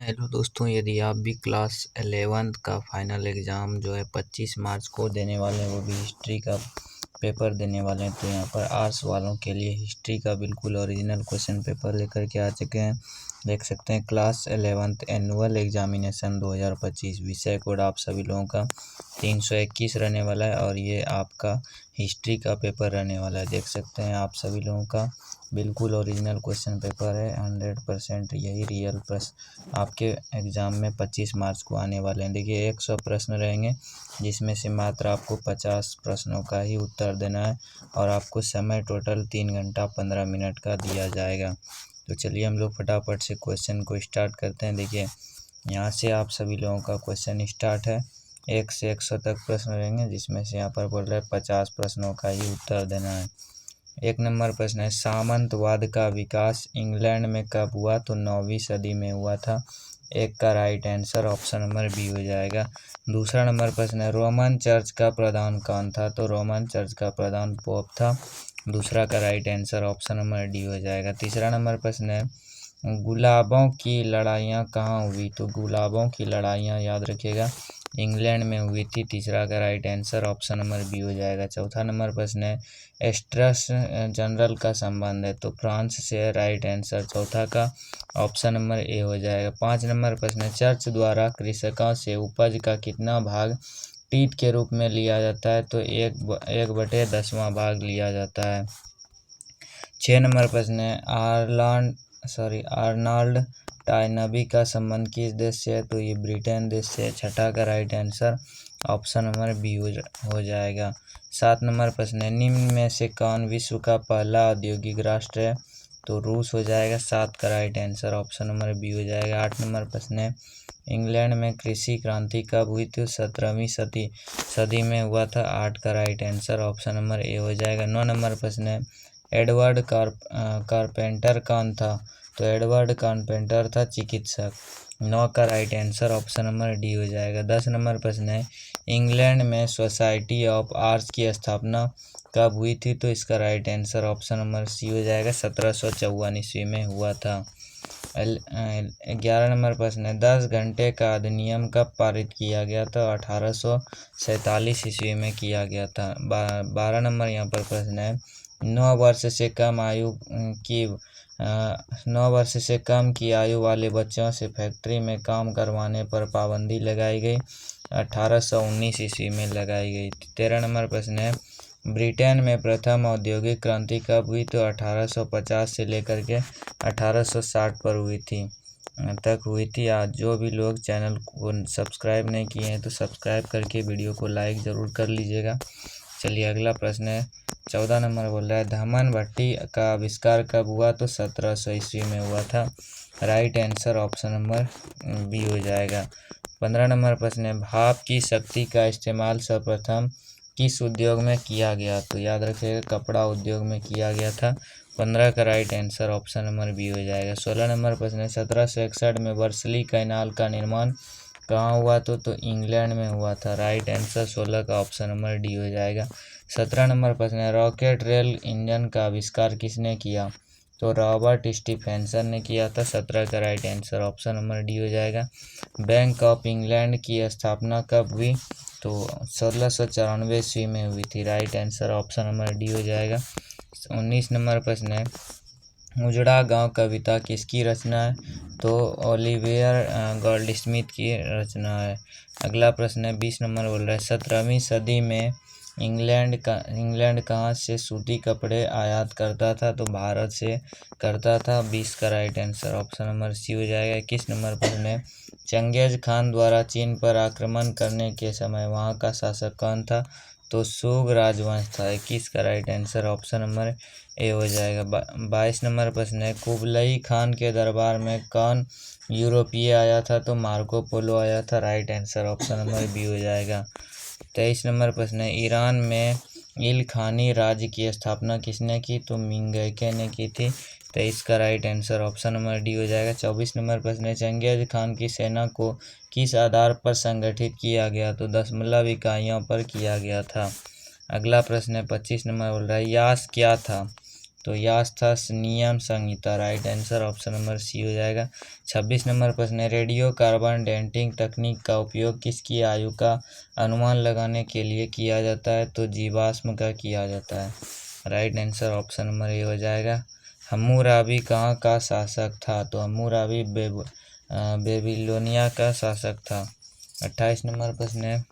Hello दोस्तों, यदि आप भी क्लास 11th का फाइनल एग्ज़ाम जो है 25 मार्च को देने वाले हैं, वो भी हिस्ट्री का पेपर देने वाले हैं, तो यहाँ पर आर्ट्स वालों के लिए हिस्ट्री का बिल्कुल ओरिजिनल क्वेश्चन पेपर लेकर के आ चुके हैं। देख सकते हैं क्लास 11th एनुअल एग्जामिनेशन 2025 विषय कोड आप सभी लोगों का 321 रहने वाला है और ये आपका हिस्ट्री का पेपर रहने वाला है। देख सकते हैं आप सभी लोगों का बिल्कुल ओरिजिनल क्वेश्चन पेपर है। 100% यही रियल प्रश्न आपके एग्ज़ाम में 25 मार्च को आने वाले हैं। देखिए 100 प्रश्न रहेंगे, जिसमें से मात्र आपको 50 प्रश्नों का ही उत्तर देना है और आपको समय टोटल 3 घंटा 15 मिनट का दिया जाएगा। तो चलिए हम लोग फटाफट से क्वेश्चन को स्टार्ट करते हैं। देखिए यहाँ से आप सभी लोगों का क्वेश्चन स्टार्ट है। 1 से 100 तक प्रश्न रहेंगे, जिसमें से यहाँ पर बोल रहे हैं 50 प्रश्नों का ही उत्तर देना है। 1 नंबर प्रश्न है, सामंतवाद का विकास इंग्लैंड में कब हुआ? तो 9वीं सदी में हुआ था। 1 का right answer option number B हो जाएगा। दूसरा नंबर प्रश्न है, रोमन चर्च का प्रधान कौन था? तो रोमन चर्च का प्रधान पोप था। दूसरा का right answer option number D हो जाएगा। तीसरा नंबर प्रश्न है, गुलाबों की लड़ाइयाँ कहाँ हुई? तो गुलाबों की लड़ाइयाँ याद रखिएगा इंग्लैंड में हुई थी। तीसरा का right answer option number B हो जाएगा। चौथा नंबर प्रश्न है, एस्ट्रस जनरल का संबंध है? तो फ्रांस से। राइट आंसर चौथा का ऑप्शन नंबर ए हो जाएगा। 5 नंबर प्रश्न है, चर्च द्वारा कृषकों से उपज का कितना भाग टीट के रूप में लिया जाता है? तो 1/10वां भाग लिया जाता है। 6 नंबर प्रश्न है, आर्नल्ड टायनबी का संबंध किस देश से है? तो ये ब्रिटेन देश से है। छठा का right answer option number B हो जाएगा। 7 नंबर प्रश्न है, निम्न में से कौन विश्व का पहला औद्योगिक राष्ट्र है? तो रूस हो जाएगा। 7 का right answer option number B हो जाएगा। 8 नंबर प्रश्न है, इंग्लैंड में कृषि क्रांति कब हुई थी? 17वीं सदी में हुआ था। 8 का right answer option number A हो जाएगा। 9 नंबर प्रश्न है, एडवर्ड कारपेंटर कौन था? तो एडवर्ड कारपेंटर था चिकित्सक। 9 का right answer option number D हो जाएगा। 10 नंबर प्रश्न है, इंग्लैंड में सोसाइटी ऑफ आर्ट्स की स्थापना कब हुई थी? तो इसका right answer option number C हो जाएगा। 1754 ईस्वी में हुआ था। 11 नंबर प्रश्न है, 10 घंटे का अधिनियम कब पारित किया गया था? 1847 ईस्वी में किया गया था। 12 नंबर यहाँ पर प्रश्न है, 9 वर्ष से कम की आयु वाले बच्चों से फैक्ट्री में काम करवाने पर पाबंदी लगाई गई। 1819 ईस्वी में लगाई गई। 13 नंबर प्रश्न है, ब्रिटेन में प्रथम औद्योगिक क्रांति कब हुई? तो 1850 से लेकर के 1860 पर हुई थी। आज जो भी लोग चैनल को सब्सक्राइब नहीं किए हैं तो सब्सक्राइब करके वीडियो को लाइक ज़रूर कर लीजिएगा। चलिए अगला प्रश्न है, 14 नंबर बोल रहा है, धमन भट्टी का आविष्कार कब हुआ? तो 1700 ईस्वी में हुआ था। Right answer option number B हो जाएगा। 15 नंबर प्रश्न है, भाप की शक्ति का इस्तेमाल सर्वप्रथम किस उद्योग में किया गया? तो याद रखिएगा कपड़ा उद्योग में किया गया था। 15 का right answer option number B हो जाएगा। 16 नंबर प्रश्न है, 1761 में वर्सली कैनाल का निर्माण कहाँ हुआ? तो इंग्लैंड में हुआ था। राइट आंसर 16 का ऑप्शन नंबर डी हो जाएगा। 17 नंबर प्रश्न है, रॉकेट रेल इंजन का आविष्कार किसने किया? तो रॉबर्ट स्टीफेंसन ने किया था। 17 का right answer option number D हो जाएगा। बैंक ऑफ इंग्लैंड की स्थापना कब हुई? तो 1694 ईस्वी में हुई थी। Right answer option number D हो जाएगा। 19 नंबर प्रश्न है, उजड़ा गांव कविता किसकी रचना है? तो ओलिवियर गोल्डस्मिथ की रचना है। अगला प्रश्न है 20 नंबर बोल रहा है, 17वीं सदी में इंग्लैंड कहाँ से सूती कपड़े आयात करता था? तो भारत से करता था। 20 का right answer option number C हो जाएगा। 21 नंबर प्रश्न है, चंगेज खान द्वारा चीन पर आक्रमण करने के समय वहाँ का शासक कौन था? तो सुग राजवंश था। 21 का right answer option number A हो जाएगा। 22 नंबर प्रश्न है, कुबलई खान के दरबार में कौन यूरोपीय आया था? तो मार्को पोलो आया था। Right answer option number B हो जाएगा। 23 नंबर प्रश्न है, ईरान में इलखानी राज्य की स्थापना किसने की? तो मिंगके ने की थी। 23 का right answer option number D हो जाएगा। 24 नंबर प्रश्न है, चंगेज खान की सेना को किस आधार पर संगठित किया गया? तो दशमलव इकाइयों पर किया गया था। अगला प्रश्न है 25 नंबर बोल रहा है, यास क्या था? तो यास्था नियम संहिता, right answer option number C हो जाएगा। 26 नंबर प्रश्न है, रेडियो कार्बन डेटिंग तकनीक का उपयोग किसकी आयु का अनुमान लगाने के लिए किया जाता है? तो जीवाश्म का किया जाता है, right answer option number A हो जाएगा। हम्मुराबी कहाँ का शासक था? तो हम्मुराबी बेबीलोनिया का शासक था। 28 नंबर प्रश्न है,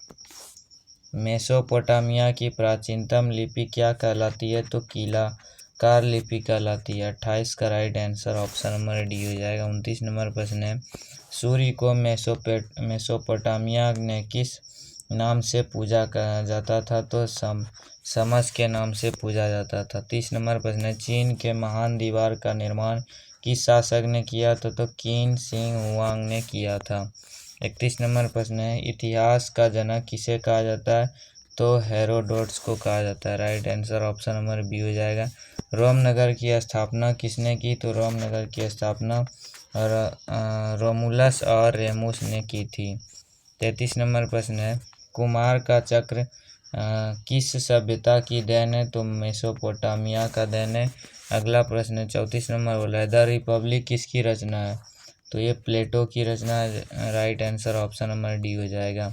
मेसोपोटामिया की प्राचीनतम लिपि क्या कहलाती है? तो कीलाकार लिपि कहलाती है। 28 का right answer option number D हो जाएगा। 29 नंबर प्रश्न है, सूर्य को मेसोपोटामिया में किस नाम से पूजा जाता था? तो समस के नाम से पूजा जाता था। 30 नंबर प्रश्न है, चीन के महान दीवार का निर्माण किस शासक ने किया था? तो किन शिंग हुआंग ने किया था। 31 नंबर प्रश्न है, इतिहास का जनक किसे कहा जाता है? तो हेरोडोटस को कहा जाता है, right answer option number B हो जाएगा। रोम नगर की स्थापना किसने की? तो रोम नगर की स्थापना रोमुलस और रेमुस ने की थी। 33 नंबर प्रश्न है, कुमार का चक्र किस सभ्यता की देन है? तो मेसोपोटामिया का देन है। अगला प्रश्न है 34 नंबर बोला है, द रिपब्लिक किसकी रचना है? तो ये प्लेटो की रचना है, right answer option number D हो जाएगा।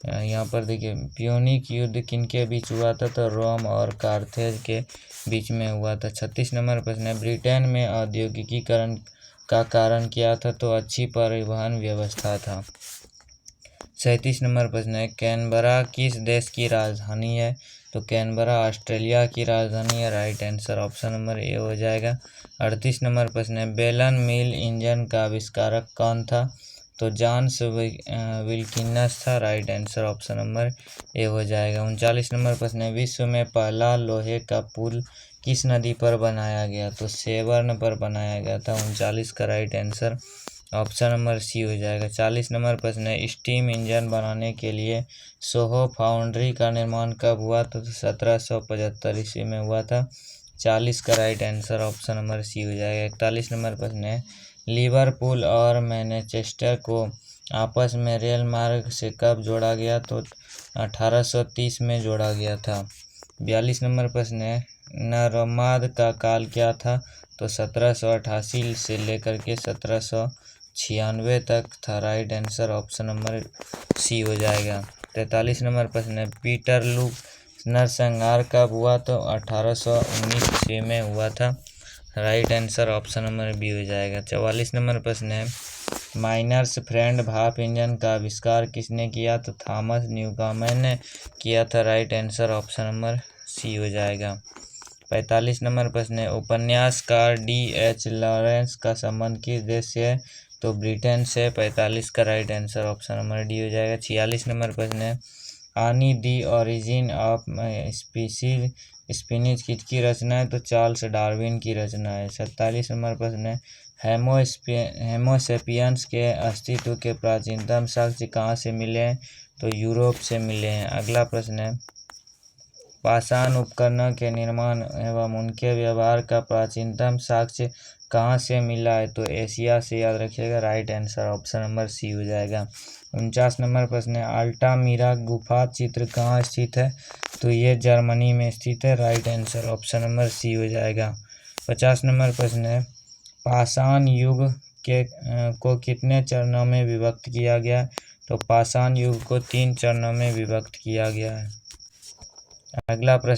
यहाँ पर देखिए, प्यूनिक युद्ध किनके बीच हुआ था? तो रोम और कार्थेज के बीच में हुआ था। 36 नंबर प्रश्न है, ब्रिटेन में औद्योगिकीकरण का कारण क्या था? तो अच्छी परिवहन व्यवस्था था। 37 नंबर प्रश्न है, कैनबरा किस देश की राजधानी है? तो कैनबरा ऑस्ट्रेलिया की राजधानी है, right answer option number A हो जाएगा। 38 नंबर प्रश्न है, बेलन मिल इंजन का आविष्कारक कौन था? तो जॉन्स विल्किन्स था, right answer option number A हो जाएगा। 39 नंबर प्रश्न है, विश्व में पहला लोहे का पुल किस नदी पर बनाया गया? तो सेवर्न पर बनाया गया था। 39 का right answer option number C हो जाएगा। 40 नंबर प्रश्न है, स्टीम इंजन बनाने के लिए सोहो फाउंड्री का निर्माण कब हुआ? तो 1775 ईस्वी में हुआ था। 40 का right answer option number C हो जाएगा। 41 नंबर प्रश्न है, लिवरपूल और मैनचेस्टर को आपस में रेल मार्ग से कब जोड़ा गया? तो 1830 में जोड़ा गया था। 42 नंबर प्रश्न है, नरमाद का काल क्या था? तो 1788 से लेकर के 1796 तक था, right answer option number C हो जाएगा। 43 नंबर प्रश्न है, पीटर लूप नरसंहार कब हुआ? तो 1819 ईस्वी में हुआ था, right answer option number B हो जाएगा। 44 नंबर प्रश्न है, माइनर्स फ्रेंड भाप इंजन का आविष्कार किसने किया? तो थॉमस न्यूकॉमन ने किया था, right answer option number C हो जाएगा। 45 नंबर प्रश्न है, उपन्यासकार D.H. लॉरेंस का संबंध किस देश से है? तो ब्रिटेन से। 45 का right answer option number D हो जाएगा। 46 नंबर प्रश्न है, आनी the origin of species spinach किसकी रचना है? तो चार्ल्स डार्विन की रचना है। 47 नंबर प्रश्न है, हेमोसेपियंस के अस्तित्व के प्राचीनतम साक्ष्य कहाँ से मिले हैं? तो यूरोप से मिले हैं। अगला प्रश्न है, पाषाण उपकरणों के निर्माण एवं उनके व्यवहार का प्राचीनतम साक्ष्य कहाँ से मिला है? तो एशिया से, याद रखिएगा, right answer option number C हो जाएगा। 49 नंबर प्रश्न है, अल्टामीरा गुफा चित्र कहाँ स्थित है? तो ये जर्मनी में स्थित है, right answer option number C हो जाएगा। 50 नंबर प्रश्न है, पाषाण युग को कितने चरणों में विभक्त किया गया? तो पाषाण युग को 3 चरणों में विभक्त किया गया है। अगला प्रश्न